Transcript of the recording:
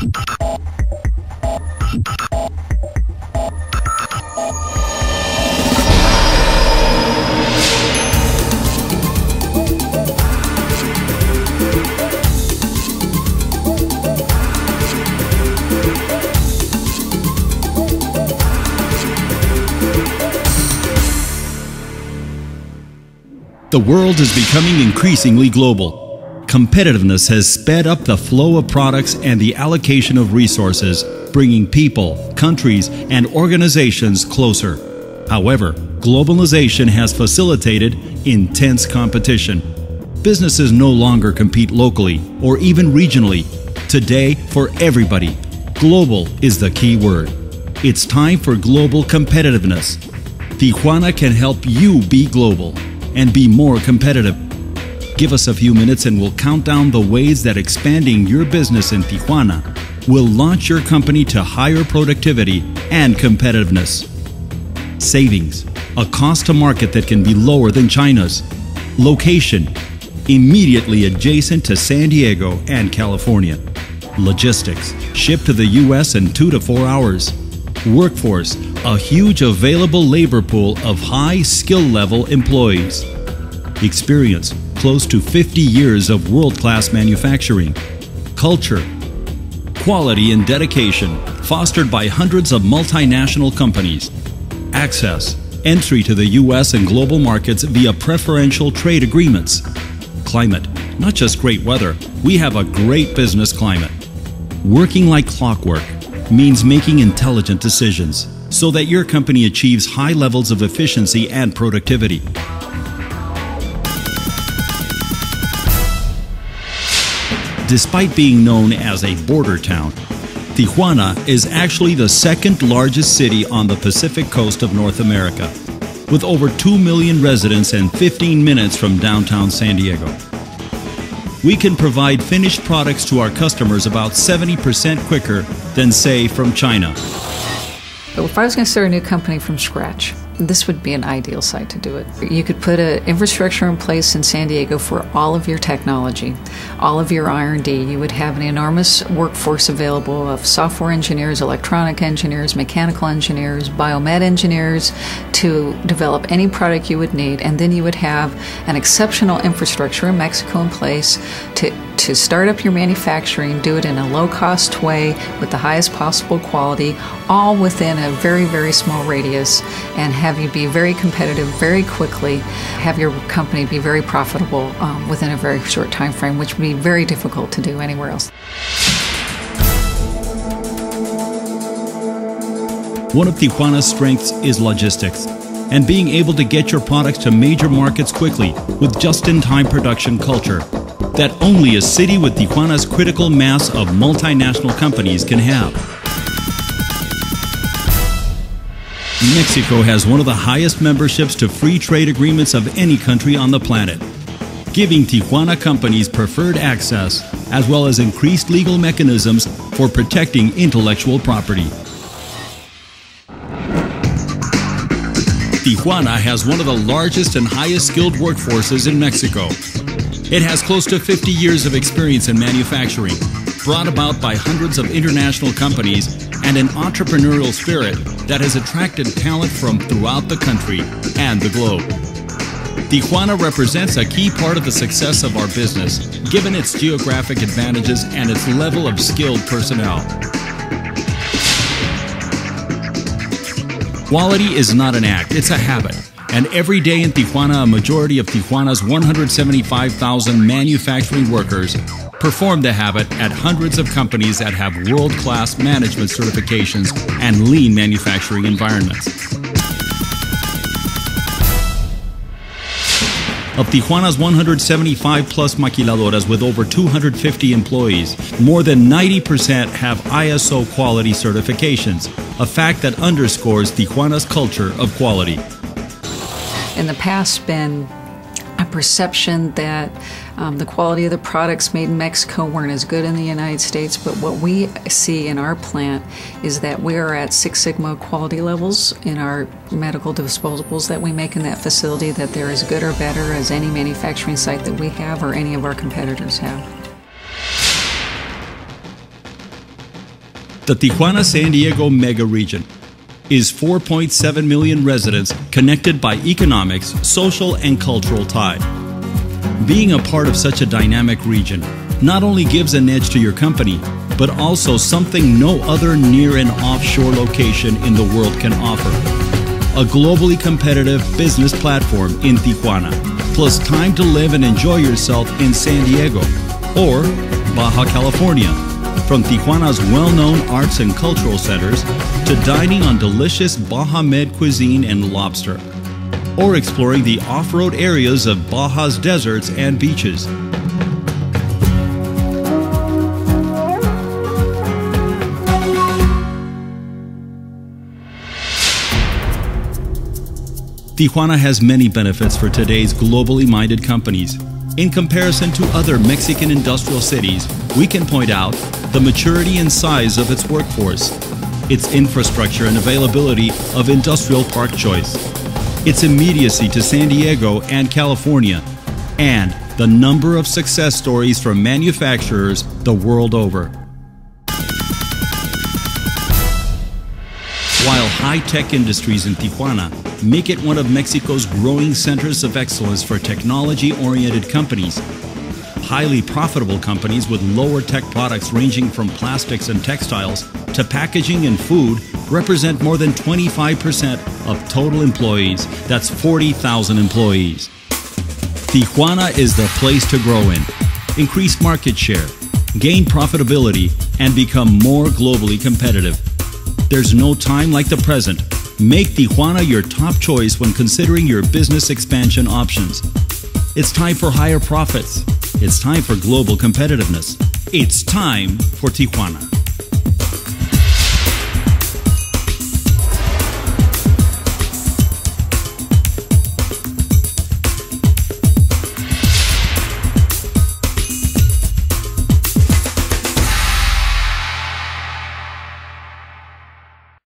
The world is becoming increasingly global. Competitiveness has sped up the flow of products and the allocation of resources, bringing people, countries, and organizations closer. However, globalization has facilitated intense competition. Businesses no longer compete locally or even regionally. Today, for everybody, global is the key word. It's time for global competitiveness. Tijuana can help you be global and be more competitive. Give us a few minutes and we'll count down the ways that expanding your business in Tijuana will launch your company to higher productivity and competitiveness. Savings, a cost to market that can be lower than China's. Location, immediately adjacent to San Diego and California. Logistics, shipped to the US in 2 to 4 hours. Workforce, a huge available labor pool of high skill level employees. Experience, close to 50 years of world-class manufacturing. Culture, quality and dedication, fostered by hundreds of multinational companies. Access, entry to the US and global markets via preferential trade agreements. Climate, not just great weather, we have a great business climate. Working like clockwork means making intelligent decisions so that your company achieves high levels of efficiency and productivity. Despite being known as a border town, Tijuana is actually the second largest city on the Pacific coast of North America, with over 2 million residents and 15 minutes from downtown San Diego. We can provide finished products to our customers about 70% quicker than, say, from China. So if I was going to start a new company from scratch, this would be an ideal site to do it. You could put an infrastructure in place in San Diego for all of your technology, all of your R&D. You would have an enormous workforce available of software engineers, electronic engineers, mechanical engineers, biomed engineers to develop any product you would need. And then you would have an exceptional infrastructure in Mexico in place to start up your manufacturing, do it in a low-cost way with the highest possible quality, all within a very, very small radius, and have you be very competitive very quickly, have your company be very profitable within a very short time frame, which would be very difficult to do anywhere else. One of Tijuana's strengths is logistics, and being able to get your products to major markets quickly with just-in-time production culture that only a city with Tijuana's critical mass of multinational companies can have. Mexico has one of the highest memberships to free trade agreements of any country on the planet, giving Tijuana companies preferred access as well as increased legal mechanisms for protecting intellectual property. Tijuana has one of the largest and highest skilled workforces in Mexico. It has close to 50 years of experience in manufacturing, brought about by hundreds of international companies, and an entrepreneurial spirit that has attracted talent from throughout the country and the globe. Tijuana represents a key part of the success of our business, given its geographic advantages and its level of skilled personnel. Quality is not an act, it's a habit. And every day in Tijuana, a majority of Tijuana's 175,000 manufacturing workers perform the habit at hundreds of companies that have world-class management certifications and lean manufacturing environments. Of Tijuana's 175-plus maquiladoras with over 250 employees, more than 90% have ISO quality certifications, a fact that underscores Tijuana's culture of quality. In the past, been a perception that the quality of the products made in Mexico weren't as good in the United States, but what we see in our plant is that we are at Six Sigma quality levels in our medical disposables that we make in that facility, that they're as good or better as any manufacturing site that we have or any of our competitors have. The Tijuana-San Diego mega region is 4.7 million residents connected by economics, social, and cultural tie. Being a part of such a dynamic region not only gives an edge to your company, but also something no other near and offshore location in the world can offer. A globally competitive business platform in Tijuana, plus time to live and enjoy yourself in San Diego or Baja California. From Tijuana's well-known arts and cultural centers to dining on delicious Baja Med cuisine and lobster, or exploring the off-road areas of Baja's deserts and beaches. Tijuana has many benefits for today's globally minded companies. In comparison to other Mexican industrial cities, we can point out the maturity and size of its workforce, its infrastructure and availability of industrial park choice, its immediacy to San Diego and California, and the number of success stories from manufacturers the world over. While high-tech industries in Tijuana make it one of Mexico's growing centers of excellence for technology-oriented companies, highly profitable companies with lower tech products ranging from plastics and textiles to packaging and food represent more than 25% of total employees. That's 40,000 employees. Tijuana is the place to grow in, increase market share, gain profitability, and become more globally competitive. There's no time like the present. Make Tijuana your top choice when considering your business expansion options. It's time for higher profits. It's time for global competitiveness. It's time for Tijuana.